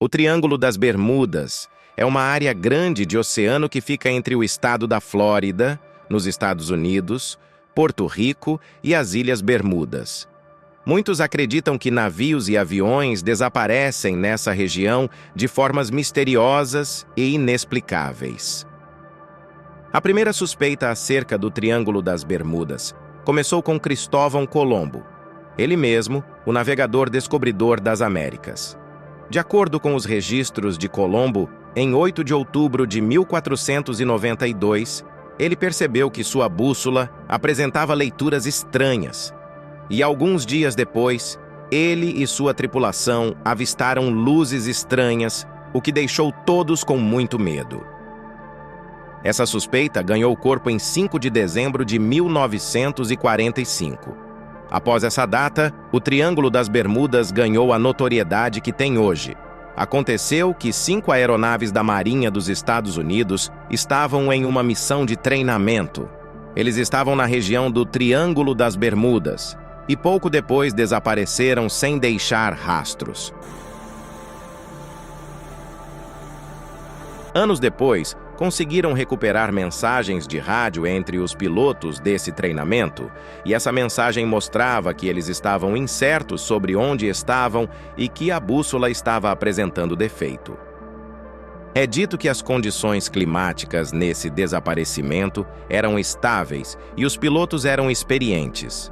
O Triângulo das Bermudas é uma área grande de oceano que fica entre o estado da Flórida, nos Estados Unidos, Porto Rico e as Ilhas Bermudas. Muitos acreditam que navios e aviões desaparecem nessa região de formas misteriosas e inexplicáveis. A primeira suspeita acerca do Triângulo das Bermudas começou com Cristóvão Colombo, ele mesmo, o navegador descobridor das Américas. De acordo com os registros de Colombo, em 8 de outubro de 1492, ele percebeu que sua bússola apresentava leituras estranhas. E alguns dias depois, ele e sua tripulação avistaram luzes estranhas, o que deixou todos com muito medo. Essa suspeita ganhou corpo em 5 de dezembro de 1945. Após essa data, o Triângulo das Bermudas ganhou a notoriedade que tem hoje. Aconteceu que 5 aeronaves da Marinha dos Estados Unidos estavam em uma missão de treinamento. Eles estavam na região do Triângulo das Bermudas e pouco depois desapareceram sem deixar rastros. Anos depois, conseguiram recuperar mensagens de rádio entre os pilotos desse treinamento, e essa mensagem mostrava que eles estavam incertos sobre onde estavam e que a bússola estava apresentando defeito. É dito que as condições climáticas nesse desaparecimento eram estáveis e os pilotos eram experientes.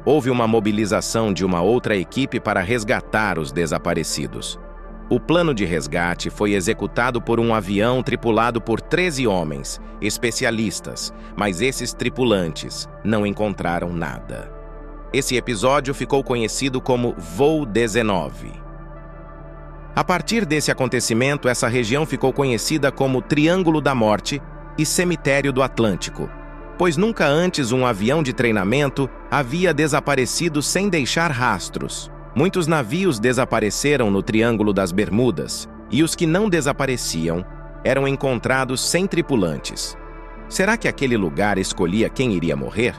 Houve uma mobilização de uma outra equipe para resgatar os desaparecidos. O plano de resgate foi executado por um avião tripulado por 13 homens, especialistas, mas esses tripulantes não encontraram nada. Esse episódio ficou conhecido como Voo 19. A partir desse acontecimento, essa região ficou conhecida como Triângulo da Morte e Cemitério do Atlântico, pois nunca antes um avião de treinamento havia desaparecido sem deixar rastros. Muitos navios desapareceram no Triângulo das Bermudas, e os que não desapareciam eram encontrados sem tripulantes. Será que aquele lugar escolhia quem iria morrer?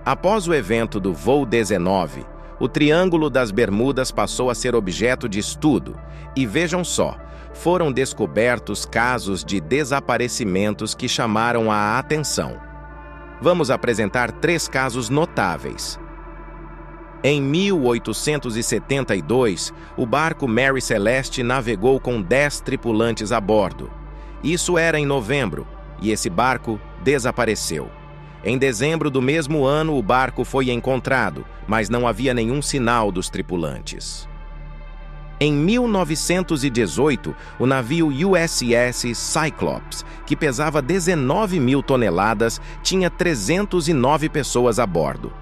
Após o evento do Voo 19, o Triângulo das Bermudas passou a ser objeto de estudo, e vejam só, foram descobertos casos de desaparecimentos que chamaram a atenção. Vamos apresentar 3 casos notáveis. Em 1872, o barco Mary Celeste navegou com 10 tripulantes a bordo. Isso era em novembro, e esse barco desapareceu. Em dezembro do mesmo ano, o barco foi encontrado, mas não havia nenhum sinal dos tripulantes. Em 1918, o navio USS Cyclops, que pesava 19.000 toneladas, tinha 309 pessoas a bordo.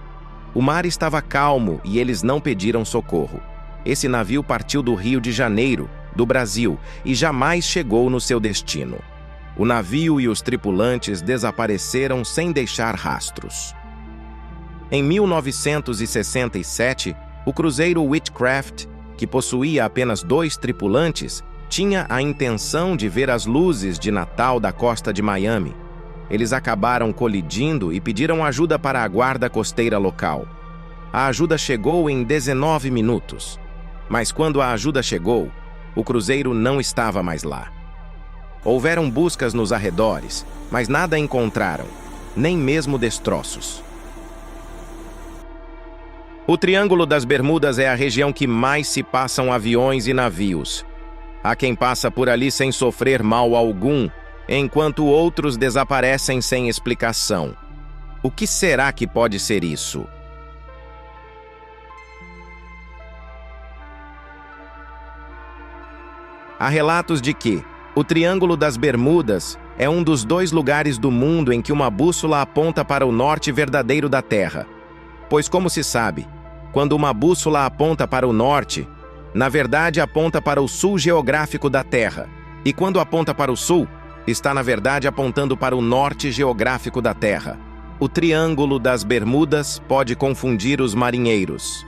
O mar estava calmo e eles não pediram socorro. Esse navio partiu do Rio de Janeiro, do Brasil, e jamais chegou no seu destino. O navio e os tripulantes desapareceram sem deixar rastros. Em 1967, o cruzeiro Whitcraft, que possuía apenas 2 tripulantes, tinha a intenção de ver as luzes de Natal da costa de Miami. Eles acabaram colidindo e pediram ajuda para a guarda costeira local. A ajuda chegou em 19 minutos. Mas quando a ajuda chegou, o cruzeiro não estava mais lá. Houveram buscas nos arredores, mas nada encontraram, nem mesmo destroços. O Triângulo das Bermudas é a região que mais se passam aviões e navios. Há quem passa por ali sem sofrer mal algum, enquanto outros desaparecem sem explicação. O que será que pode ser isso? Há relatos de que o Triângulo das Bermudas é um dos 2 lugares do mundo em que uma bússola aponta para o norte verdadeiro da Terra. Pois, como se sabe, quando uma bússola aponta para o norte, na verdade aponta para o sul geográfico da Terra. E quando aponta para o sul, está, na verdade, apontando para o norte geográfico da Terra. O Triângulo das Bermudas pode confundir os marinheiros.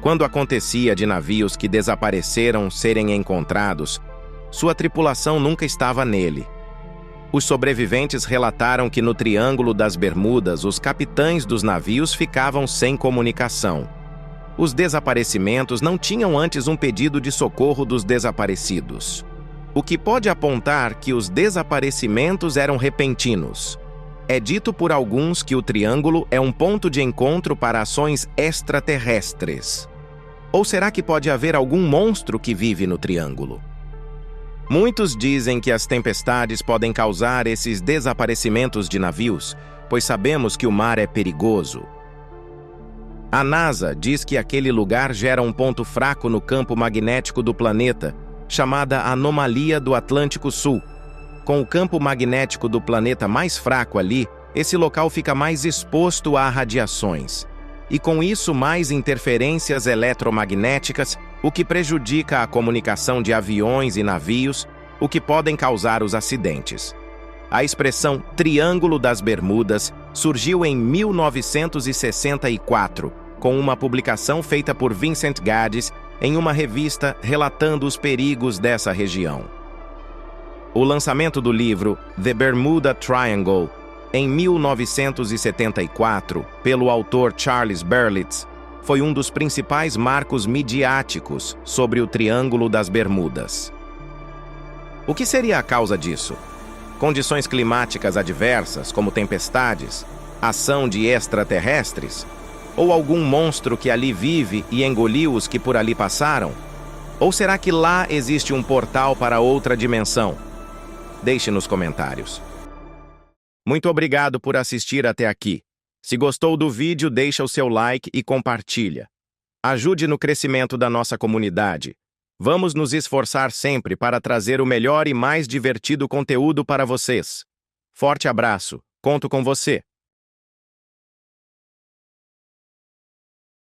Quando acontecia de navios que desapareceram serem encontrados, sua tripulação nunca estava nele. Os sobreviventes relataram que no Triângulo das Bermudas os capitães dos navios ficavam sem comunicação. os desaparecimentos não tinham antes um pedido de socorro dos desaparecidos, o que pode apontar que os desaparecimentos eram repentinos. É dito por alguns que o Triângulo é um ponto de encontro para ações extraterrestres. Ou será que pode haver algum monstro que vive no Triângulo? Muitos dizem que as tempestades podem causar esses desaparecimentos de navios, pois sabemos que o mar é perigoso. A NASA diz que aquele lugar gera um ponto fraco no campo magnético do planeta, chamada Anomalia do Atlântico Sul. Com o campo magnético do planeta mais fraco ali, esse local fica mais exposto a radiações. E com isso, mais interferências eletromagnéticas, o que prejudica a comunicação de aviões e navios, o que podem causar os acidentes. A expressão Triângulo das Bermudas surgiu em 1964, com uma publicação feita por Vincent Gaddis em uma revista relatando os perigos dessa região. O lançamento do livro The Bermuda Triangle, em 1974, pelo autor Charles Berlitz, foi um dos principais marcos midiáticos sobre o Triângulo das Bermudas. O que seria a causa disso? Condições climáticas adversas, como tempestades, ação de extraterrestres? Ou algum monstro que ali vive e engoliu os que por ali passaram? Ou será que lá existe um portal para outra dimensão? Deixe nos comentários. Muito obrigado por assistir até aqui. Se gostou do vídeo, deixa o seu like e compartilha. Ajude no crescimento da nossa comunidade. Vamos nos esforçar sempre para trazer o melhor e mais divertido conteúdo para vocês. Forte abraço, conto com você!